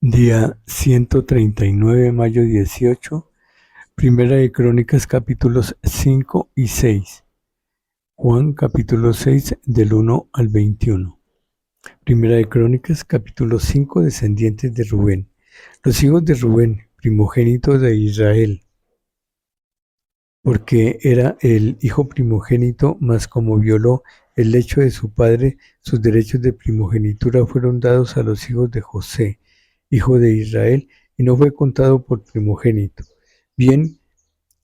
Día 139, mayo 18, Primera de Crónicas capítulos 5 y 6, Juan capítulo 6 del 1 al 21. Primera de Crónicas capítulo 5, descendientes de Rubén. Los hijos de Rubén, primogénito de Israel, porque era el hijo primogénito, mas como violó el lecho de su padre, sus derechos de primogenitura fueron dados a los hijos de José, hijo de Israel, y no fue contado por primogénito. Bien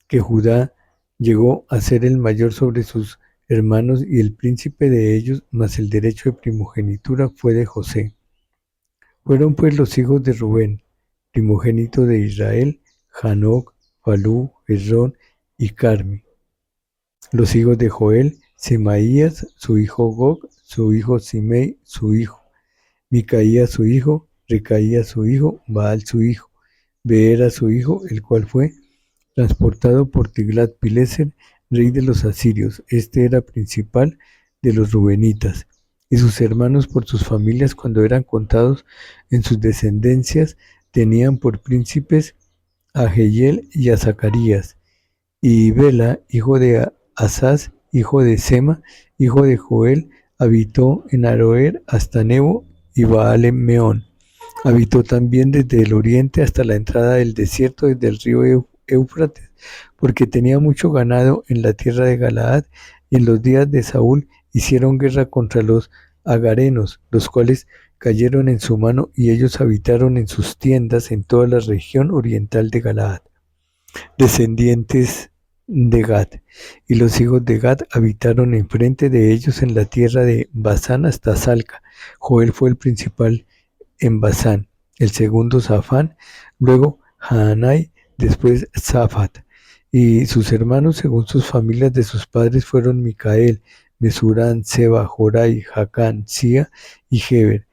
que Judá llegó a ser el mayor sobre sus hermanos y el príncipe de ellos, mas el derecho de primogenitura fue de José. Fueron pues los hijos de Rubén, primogénito de Israel, Hanoc, Falú, Hezrón y Carmi. Los hijos de Joel, Semaías, su hijo Gog, su hijo Simei, su hijo, Micaías su hijo, Recaías su hijo, Baal su hijo, Beera su hijo, el cual fue transportado por Tiglat-Pileser, rey de los asirios. Este era principal de los rubenitas, y sus hermanos por sus familias, cuando eran contados en sus descendencias, tenían por príncipes a Jehiel y a Zacarías, y Bela, hijo de Asaz, hijo de Sema, hijo de Joel, habitó en Aroer hasta Nebo y Baal-Meón. Habitó también desde el oriente hasta la entrada del desierto, desde el río Éufrates, porque tenía mucho ganado en la tierra de Galaad, y en los días de Saúl hicieron guerra contra los agarenos, los cuales cayeron en su mano, y ellos habitaron en sus tiendas en toda la región oriental de Galaad. Descendientes de Gad, y los hijos de Gad habitaron enfrente de ellos en la tierra de Basán hasta Salca. Joel fue el principal en Basán, el segundo Safán, luego Haanai, después Safat, y sus hermanos según sus familias de sus padres fueron Micael, Mesurán, Seba, Jorai, Jacán, Sia y Heber,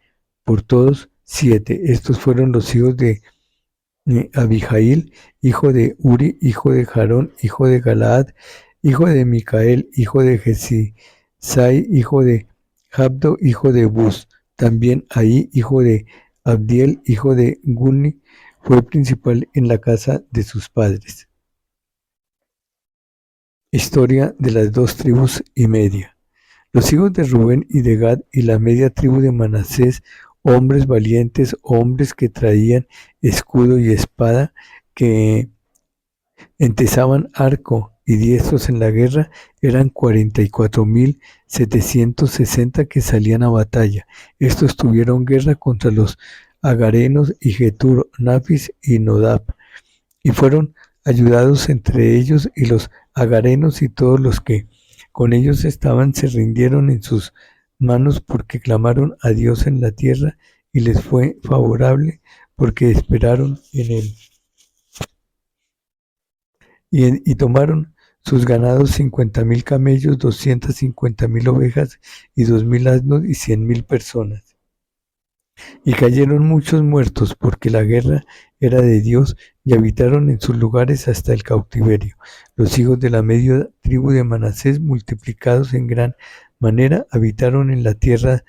por todos 7. Estos fueron los hijos de Abijail, hijo de Uri, hijo de Jarón, hijo de Galaad, hijo de Micael, hijo de Jesisai, hijo de Jabdo, hijo de Bus. También Ahí, hijo de Abdiel, hijo de Guni, fue principal en la casa de sus padres. Historia de las 2 tribus y media. Los hijos de Rubén y de Gad y la media tribu de Manasés, hombres valientes, hombres que traían escudo y espada, que entesaban arco y diestros en la guerra, eran 44,760 que salían a batalla. Estos tuvieron guerra contra los agarenos y Getur, Nafis y Nodab, y fueron ayudados entre ellos, y los agarenos y todos los que con ellos estaban se rindieron en sus manos, porque clamaron a Dios en la tierra, y les fue favorable, porque esperaron en él. Y tomaron sus ganados 50,000 camellos, 250,000 ovejas, y 2,000 asnos, y 100,000 personas. Y cayeron muchos muertos, porque la guerra era de Dios, y habitaron en sus lugares hasta el cautiverio. Los hijos de la media tribu de Manasés, multiplicados en gran manera, habitaron en la tierra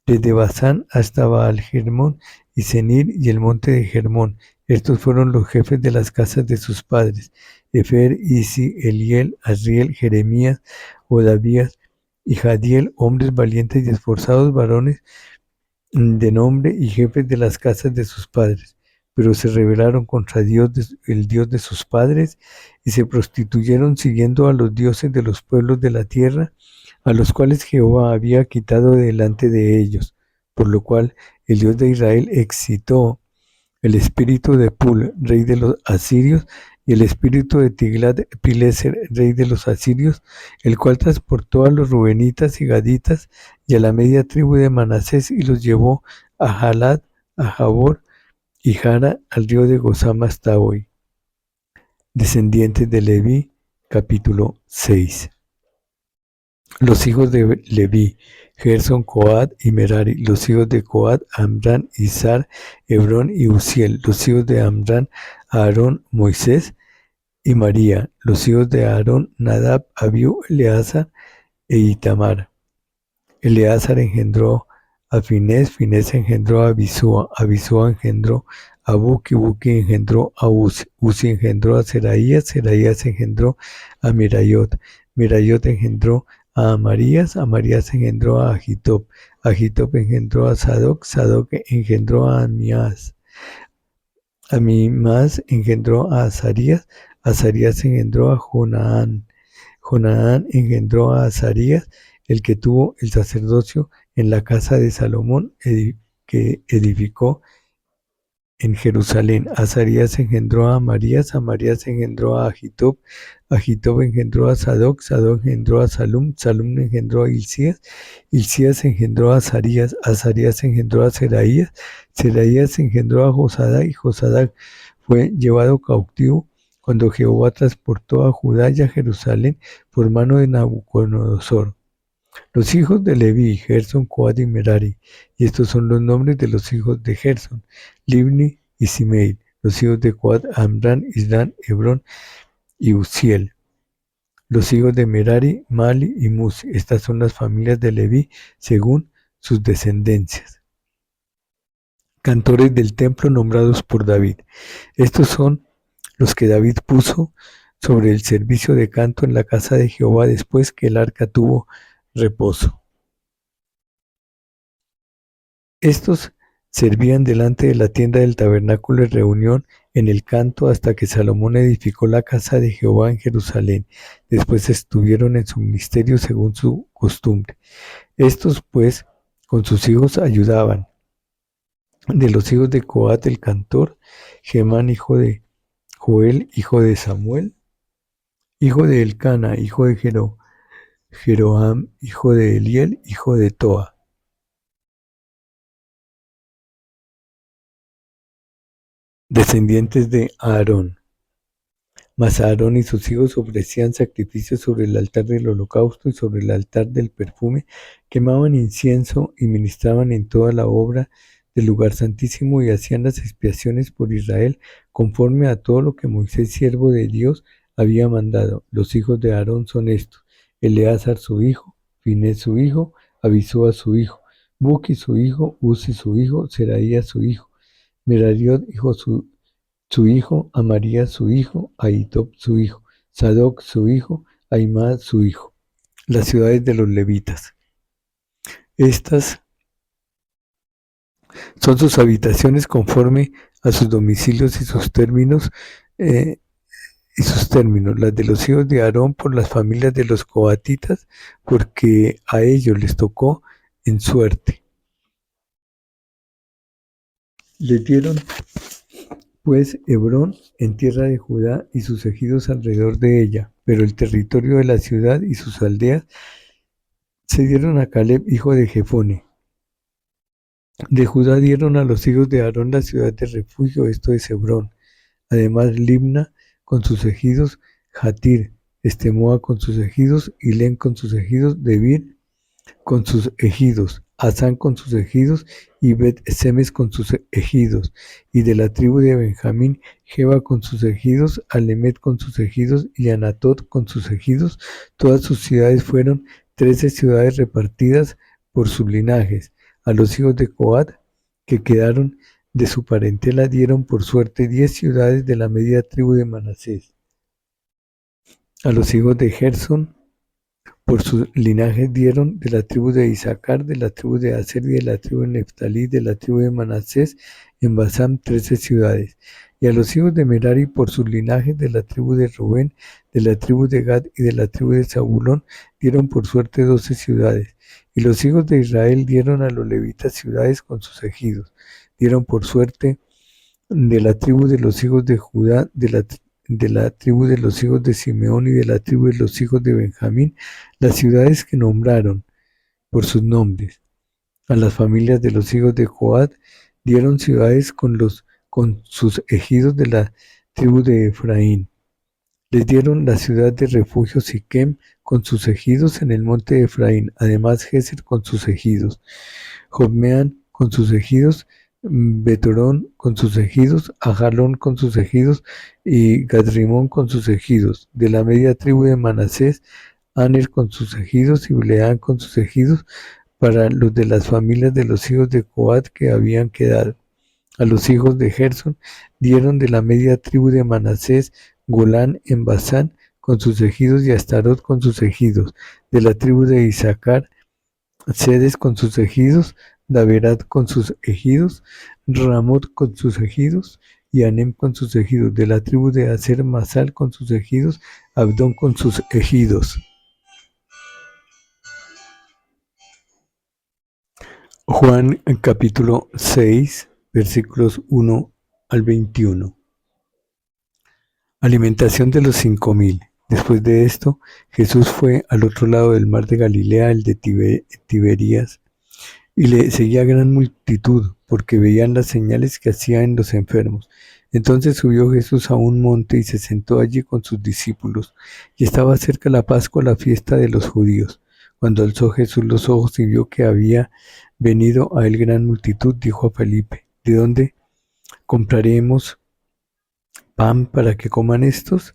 desde Basán hasta Baal-Hermón y Senir y el monte de Hermón. Estos fueron los jefes de las casas de sus padres: Efer, Isi, Eliel, Asriel, Jeremías, Odavías y Jadiel, hombres valientes y esforzados, varones de nombre y jefes de las casas de sus padres. Pero se rebelaron contra Dios, el Dios de sus padres, y se prostituyeron siguiendo a los dioses de los pueblos de la tierra, a los cuales Jehová había quitado delante de ellos, por lo cual el Dios de Israel excitó el espíritu de Pul, rey de los asirios, y el espíritu de Tiglat-Pileser, rey de los asirios, el cual transportó a los rubenitas y gaditas y a la media tribu de Manasés, y los llevó a Jalad, a Jabor y Jara, al río de Gozam hasta hoy. Descendientes de Leví, capítulo 6. Los hijos de Leví: Gerson, Coat y Merari. Los hijos de Coat: Amram, Izhar, Hebrón y Uziel. Los hijos de Amram: Aarón, Moisés y María. Los hijos de Aarón: Nadab, Abiú, Eleazar e Itamar. Eleazar engendró a Finés, Finés engendró a Abisúa, Abisúa engendró a Buki, Buki engendró a Uzi, Uzi engendró a Seraías, Seraías engendró a Merayot, Merayot engendró a Amarías, Amarías engendró a Agitob, Agitob engendró a Sadoc, Sadoc engendró a Amiás, Amiás engendró a Azarías, Azarías engendró a Jonaán, Jonaán engendró a Azarías, el que tuvo el sacerdocio en la casa de Salomón, que edificó en Jerusalén. Azarías engendró a Amarías, Amarías engendró a Agitob, Agitob engendró a Sadoc, Sadoc engendró a Salum, Salum engendró a Hilcías, Hilcías engendró a Azarías, Azarías engendró a Seraías, Seraías engendró a Josadac, y Josadac fue llevado cautivo cuando Jehová transportó a Judá y a Jerusalén por mano de Nabucodonosor. Los hijos de Leví, Gersón, Coat y Merari, y estos son los nombres de los hijos de Gersón, Libni y Simei. Los hijos de Coat, Amram, Isrán, Hebrón y Uziel. Los hijos de Merari, Mali y Musi. Estas son las familias de Leví según sus descendencias. Cantores del templo nombrados por David. Estos son los que David puso sobre el servicio de canto en la casa de Jehová después que el arca tuvo reposo. Estos servían delante de la tienda del tabernáculo de reunión en el canto hasta que Salomón edificó la casa de Jehová en Jerusalén. Después estuvieron en su ministerio según su costumbre. Estos, pues, con sus hijos ayudaban. De los hijos de Coat el cantor, Gemán hijo de Joel, hijo de Samuel, hijo de Elcana, hijo de Jeroham, hijo de Eliel, hijo de Toa. Descendientes de Aarón. Mas Aarón y sus hijos ofrecían sacrificios sobre el altar del holocausto y sobre el altar del perfume, quemaban incienso y ministraban en toda la obra del lugar santísimo y hacían las expiaciones por Israel conforme a todo lo que Moisés, siervo de Dios, había mandado. Los hijos de Aarón son estos: Eleazar su hijo, Finés su hijo, Abisúa su hijo, Buki su hijo, Uzi su hijo, Seraías su hijo, Merariot su hijo, Amarías su hijo, Ahitob su hijo, Sadoc su hijo, Ahimaaz su hijo. Las ciudades de los levitas. Estas son sus habitaciones conforme a sus domicilios y sus términos, las de los hijos de Aarón por las familias de los coatitas, porque a ellos les tocó en suerte. Les dieron pues Hebrón en tierra de Judá y sus ejidos alrededor de ella, pero el territorio de la ciudad y sus aldeas se dieron a Caleb, hijo de Jefone. De Judá dieron a los hijos de Aarón la ciudad de refugio, esto es Hebrón. Además Libna con sus ejidos, Jatir, Estemoa con sus ejidos, Hilén con sus ejidos, Debir con sus ejidos, Asán con sus ejidos y Bet-Semes con sus ejidos, y de la tribu de Benjamín, Geba con sus ejidos, Alemet con sus ejidos y Anatot con sus ejidos. Todas sus ciudades fueron 13 ciudades repartidas por sus linajes. A los hijos de Coat, que quedaron de su parentela, dieron por suerte 10 ciudades de la media tribu de Manasés. A los hijos de Gersón, por sus linajes dieron de la tribu de Isaacar, de la tribu de Aser y de la tribu de Neftalí, de la tribu de Manasés, en Basán 13 ciudades. Y a los hijos de Merari por sus linajes de la tribu de Rubén, de la tribu de Gad y de la tribu de Zabulón dieron por suerte 12 ciudades. Y los hijos de Israel dieron a los levitas ciudades con sus ejidos. Dieron por suerte de la tribu de los hijos de Judá, de la tribu de los hijos de Simeón y de la tribu de los hijos de Benjamín, las ciudades que nombraron por sus nombres. A las familias de los hijos de Coat dieron ciudades con sus ejidos de la tribu de Efraín. Les dieron la ciudad de refugio Siquem con sus ejidos en el monte de Efraín, además Geser con sus ejidos, Jobmeán con sus ejidos, Betorón con sus ejidos, Ajalón con sus ejidos y Gadrimón con sus ejidos. De la media tribu de Manasés, Aner con sus ejidos y Bileán con sus ejidos, para los de las familias de los hijos de Coat que habían quedado. A los hijos de Gersón dieron de la media tribu de Manasés, Golán en Basán con sus ejidos y Astarot con sus ejidos. De la tribu de Isaacar, Sedes con sus ejidos, Daberat con sus ejidos, Ramot con sus ejidos y Anem con sus ejidos. De la tribu de Aser, Masal con sus ejidos, Abdón con sus ejidos. Juan capítulo 6, versículos 1 al 21. Alimentación de los 5.000. Después de esto, Jesús fue al otro lado del mar de Galilea, el de Tiberías, y le seguía gran multitud, porque veían las señales que hacía en los enfermos. Entonces subió Jesús a un monte y se sentó allí con sus discípulos, y estaba cerca la Pascua, la fiesta de los judíos. Cuando alzó Jesús los ojos y vio que había venido a él gran multitud, dijo a Felipe: ¿De dónde compraremos pan para que coman estos?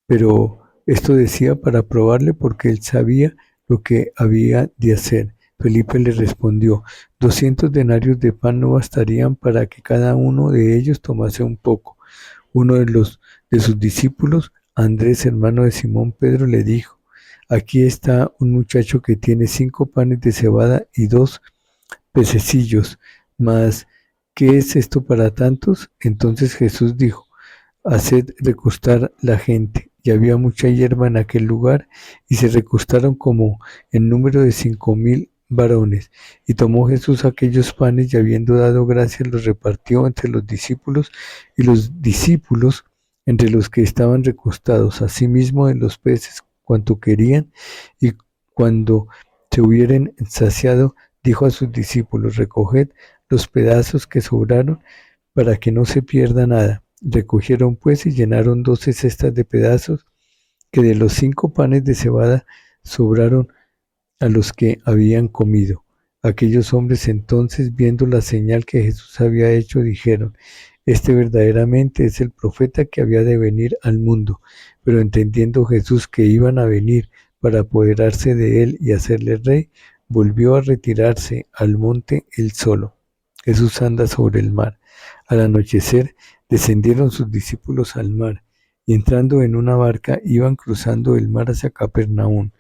Pero esto decía para probarle, porque él sabía lo que había de hacer. Felipe le respondió: 200 denarios de pan no bastarían para que cada uno de ellos tomase un poco. Uno de sus discípulos, Andrés, hermano de Simón Pedro, le dijo: aquí está un muchacho que tiene 5 panes de cebada y 2 pececillos, mas ¿qué es esto para tantos? Entonces Jesús dijo: haced recostar la gente. Y había mucha hierba en aquel lugar, y se recostaron como en número de 5.000 varones. Y tomó Jesús aquellos panes, y habiendo dado gracias, los repartió entre los discípulos, y los discípulos entre los que estaban recostados, asimismo de los peces cuanto querían. Y cuando se hubieren saciado, dijo a sus discípulos: recoged los pedazos que sobraron, para que no se pierda nada. Recogieron pues y llenaron 12 cestas de pedazos que de los 5 panes de cebada sobraron a los que habían comido. Aquellos hombres entonces, viendo la señal que Jesús había hecho, dijeron: este verdaderamente es el profeta que había de venir al mundo. Pero entendiendo Jesús que iban a venir para apoderarse de él y hacerle rey, volvió a retirarse al monte él solo. Jesús anda sobre el mar. Al anochecer descendieron sus discípulos al mar, y entrando en una barca iban cruzando el mar hacia Capernaum.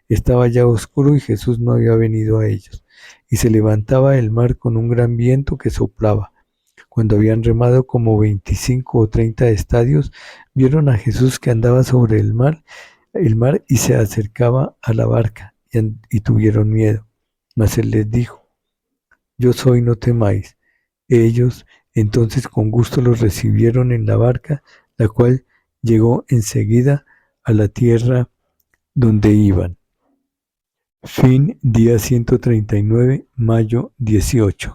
Estaba ya oscuro y Jesús no había venido a ellos, y se levantaba el mar con un gran viento que soplaba. Cuando habían remado como 25 o 30 estadios, vieron a Jesús que andaba sobre el mar y se acercaba a la barca, y tuvieron miedo. Mas él les dijo: yo soy, no temáis. Ellos entonces con gusto los recibieron en la barca, la cual llegó enseguida a la tierra donde iban. Fin, día 139, mayo 18.